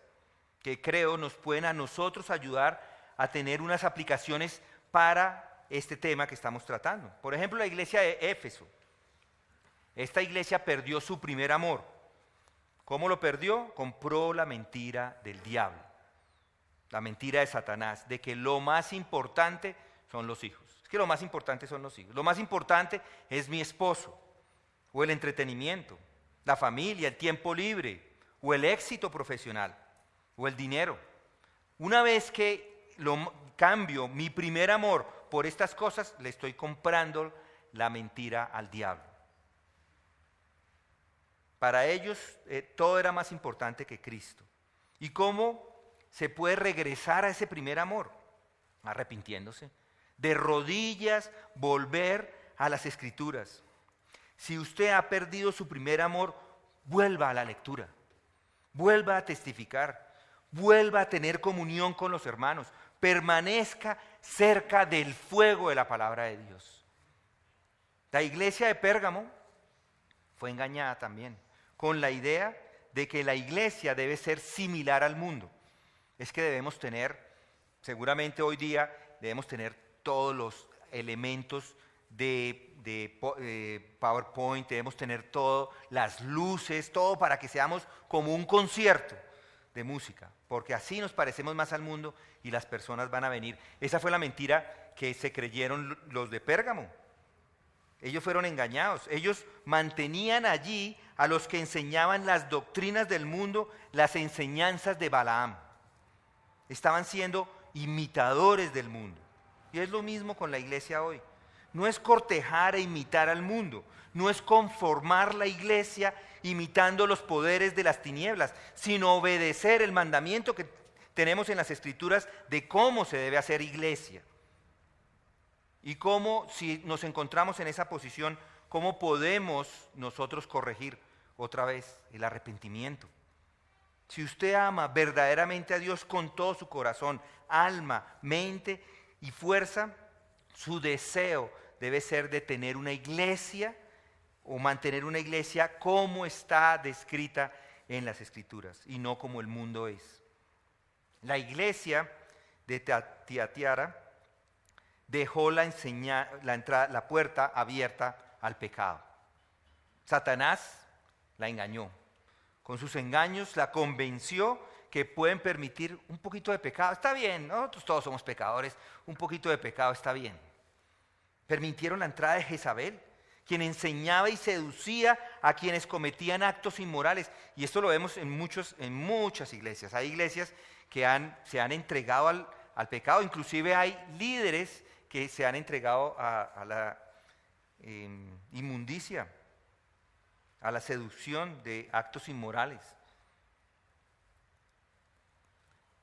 que creo nos pueden a nosotros ayudar a tener unas aplicaciones para este tema que estamos tratando. Por ejemplo, la iglesia de Éfeso. Esta iglesia perdió su primer amor. ¿Cómo lo perdió? Compró la mentira del diablo, la mentira de Satanás, de que lo más importante son los hijos. Es que lo más importante son los hijos. Lo más importante es mi esposo, o el entretenimiento, la familia, el tiempo libre, o el éxito profesional, o el dinero. Una vez que cambio mi primer amor por estas cosas, le estoy comprando la mentira al diablo. Para ellos todo era más importante que Cristo. ¿Y cómo se puede regresar a ese primer amor? Arrepintiéndose, de rodillas, volver a las Escrituras. Si usted ha perdido su primer amor, vuelva a la lectura, vuelva a testificar, vuelva a tener comunión con los hermanos, permanezca cerca del fuego de la palabra de Dios. La iglesia de Pérgamo fue engañada también, con la idea de que la iglesia debe ser similar al mundo. Es que debemos tener, seguramente hoy día, debemos tener todos los elementos de PowerPoint, debemos tener todo, las luces, todo para que seamos como un concierto de música, porque así nos parecemos más al mundo y las personas van a venir. Esa fue la mentira que se creyeron los de Pérgamo. Ellos fueron engañados. Ellos mantenían allí a los que enseñaban las doctrinas del mundo, las enseñanzas de Balaam. Estaban siendo imitadores del mundo. Y es lo mismo con la iglesia hoy. No es cortejar e imitar al mundo, no es conformar la iglesia imitando los poderes de las tinieblas, sino obedecer el mandamiento que tenemos en las Escrituras de cómo se debe hacer iglesia. Y cómo, si nos encontramos en esa posición, cómo podemos nosotros corregir otra vez el arrepentimiento. Si usted ama verdaderamente a Dios con todo su corazón, alma, mente y fuerza, su deseo debe ser de tener una iglesia o mantener una iglesia como está descrita en las Escrituras y no como el mundo es. La iglesia de Tiatira dejó la puerta abierta al pecado. Satanás la engañó. Con sus engaños la convenció que pueden permitir un poquito de pecado. Está bien, nosotros todos somos pecadores, un poquito de pecado está bien. Permitieron la entrada de Jezabel, quien enseñaba y seducía a quienes cometían actos inmorales. Y esto lo vemos en muchas iglesias. Hay iglesias que se han entregado al pecado, inclusive hay líderes que se han entregado a la inmundicia, a la seducción de actos inmorales.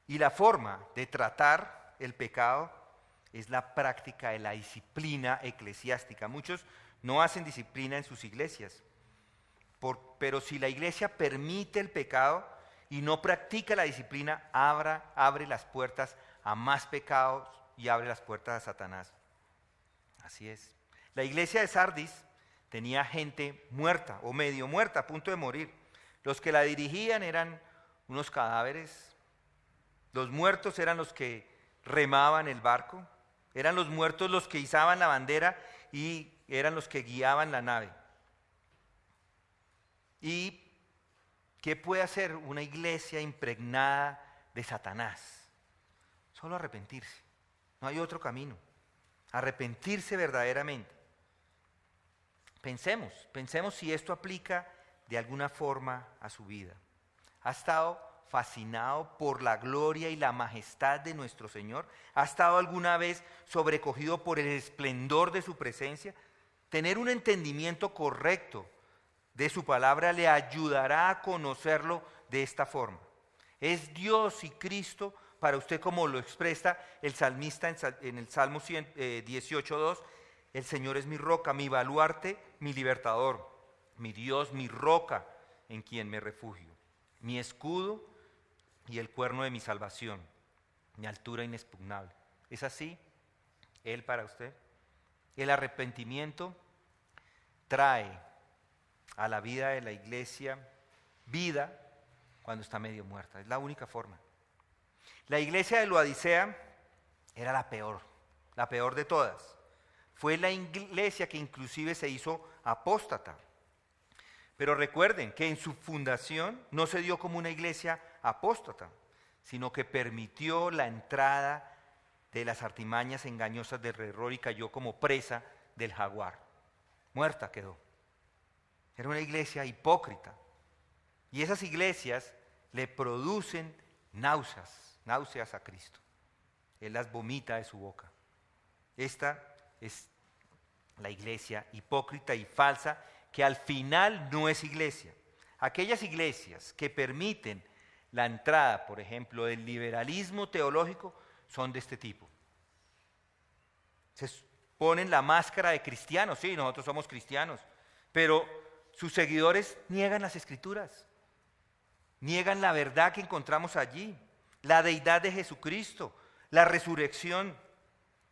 Y la forma de tratar el pecado es la práctica de la disciplina eclesiástica. Muchos no hacen disciplina en sus iglesias, pero si la iglesia permite el pecado y no practica la disciplina, abre las puertas a más pecados y abre las puertas a Satanás. Así es. La iglesia de Sardis tenía gente muerta o medio muerta, a punto de morir. Los que la dirigían eran unos cadáveres. Los muertos eran los que remaban el barco. Eran los muertos los que izaban la bandera y eran los que guiaban la nave. ¿Y qué puede hacer una iglesia impregnada de Satanás? Solo arrepentirse. No hay otro camino. Arrepentirse verdaderamente. Pensemos si esto aplica de alguna forma a su vida. ¿Ha estado fascinado por la gloria y la majestad de nuestro Señor? ¿Ha estado alguna vez sobrecogido por el esplendor de su presencia? Tener un entendimiento correcto de su palabra le ayudará a conocerlo de esta forma. Es Dios y Cristo para usted, como lo expresa el salmista en el Salmo 18:2. El Señor es mi roca, mi baluarte, mi libertador, mi Dios, mi roca en quien me refugio, mi escudo y el cuerno de mi salvación, mi altura inexpugnable. ¿Es así Él para usted? El arrepentimiento trae a la vida de la iglesia vida cuando está medio muerta. Es la única forma. La iglesia de Laodicea era la peor de todas. Fue la iglesia que inclusive se hizo apóstata. Pero recuerden que en su fundación no se dio como una iglesia apóstata, sino que permitió la entrada de las artimañas engañosas del error y cayó como presa del jaguar. Muerta quedó. Era una iglesia hipócrita. Y esas iglesias le producen náuseas a Cristo. Él las vomita de su boca. Esta es la iglesia hipócrita y falsa, que al final no es iglesia. Aquellas iglesias que permiten la entrada, por ejemplo, del liberalismo teológico, son de este tipo. Se ponen la máscara de cristianos, sí, nosotros somos cristianos, pero sus seguidores niegan las escrituras, niegan la verdad que encontramos allí, la deidad de Jesucristo, la resurrección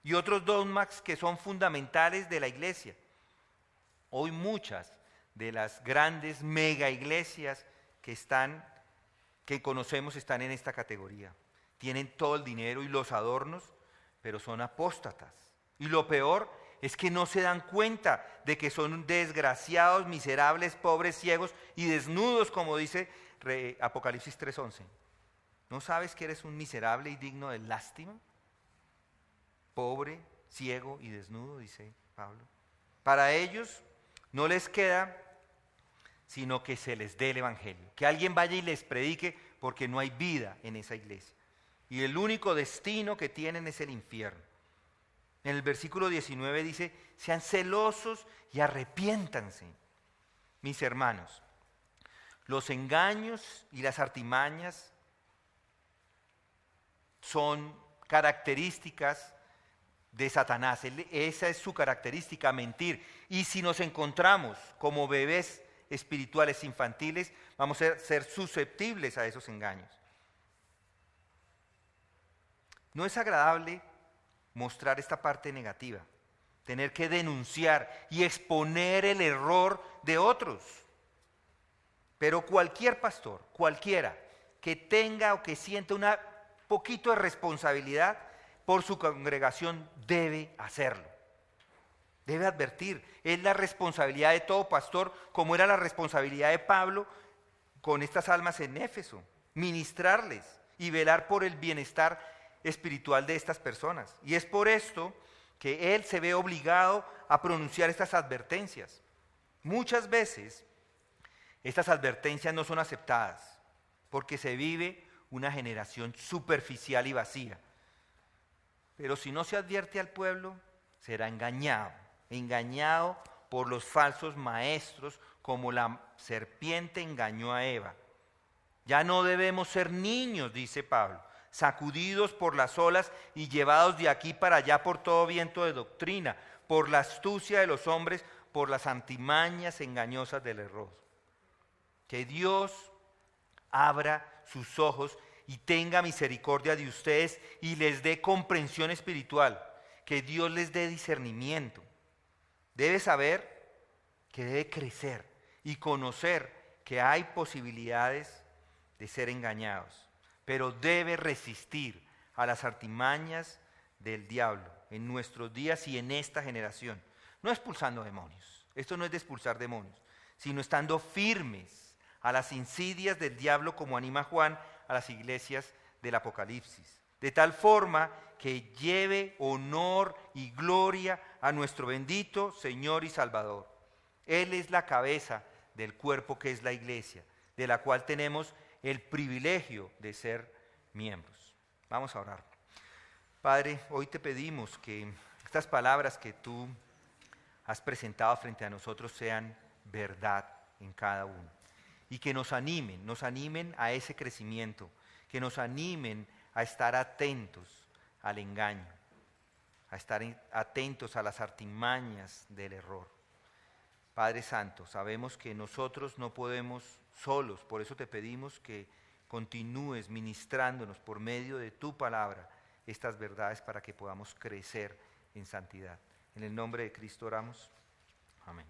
y otros dogmas que son fundamentales de la iglesia. Hoy muchas de las grandes mega iglesias que conocemos están en esta categoría. Tienen todo el dinero y los adornos, pero son apóstatas. Y lo peor es que no se dan cuenta de que son desgraciados, miserables, pobres, ciegos y desnudos, como dice Apocalipsis 3:11. ¿No sabes que eres un miserable y digno de lástima? Pobre, ciego y desnudo, dice Pablo. Para ellos no les queda sino que se les dé el evangelio, que alguien vaya y les predique, porque no hay vida en esa iglesia. Y el único destino que tienen es el infierno. En el versículo 19 dice: sean celosos y arrepiéntanse. Mis hermanos, los engaños y las artimañas son características de Satanás. Esa es su característica, mentir. Y si nos encontramos como bebés espirituales infantiles, vamos a ser susceptibles a esos engaños. No es agradable mostrar esta parte negativa, tener que denunciar y exponer el error de otros. Pero cualquier pastor, cualquiera que tenga o que sienta un poquito de responsabilidad por su congregación, debe hacerlo. Debe advertir. Es la responsabilidad de todo pastor, como era la responsabilidad de Pablo con estas almas en Éfeso, ministrarles y velar por el bienestar espiritual de estas personas. Y es por esto que él se ve obligado a pronunciar estas advertencias. Muchas veces estas advertencias no son aceptadas porque se vive una generación superficial y vacía. Pero si no se advierte al pueblo, será engañado por los falsos maestros, como la serpiente engañó a Eva. Ya no debemos ser niños, dice Pablo, sacudidos por las olas y llevados de aquí para allá por todo viento de doctrina, por la astucia de los hombres, por las artimañas engañosas del error. Que Dios abra sus ojos y tenga misericordia de ustedes y les dé comprensión espiritual, que Dios les dé discernimiento. Debe saber que debe crecer y conocer que hay posibilidades de ser engañados, pero debe resistir a las artimañas del diablo en nuestros días y en esta generación. No expulsando demonios, esto no es de expulsar demonios, sino estando firmes a las insidias del diablo, como anima Juan a las iglesias del Apocalipsis, de tal forma que lleve honor y gloria a nuestro bendito Señor y Salvador. Él es la cabeza del cuerpo que es la iglesia, de la cual tenemos el privilegio de ser miembros. Vamos a orar. Padre, hoy te pedimos que estas palabras que tú has presentado frente a nosotros sean verdad en cada uno. Y que nos animen a ese crecimiento, que nos animen a estar atentos al engaño, a estar atentos a las artimañas del error. Padre Santo, sabemos que nosotros no podemos solos, por eso te pedimos que continúes ministrándonos por medio de tu palabra estas verdades para que podamos crecer en santidad. En el nombre de Cristo oramos. Amén.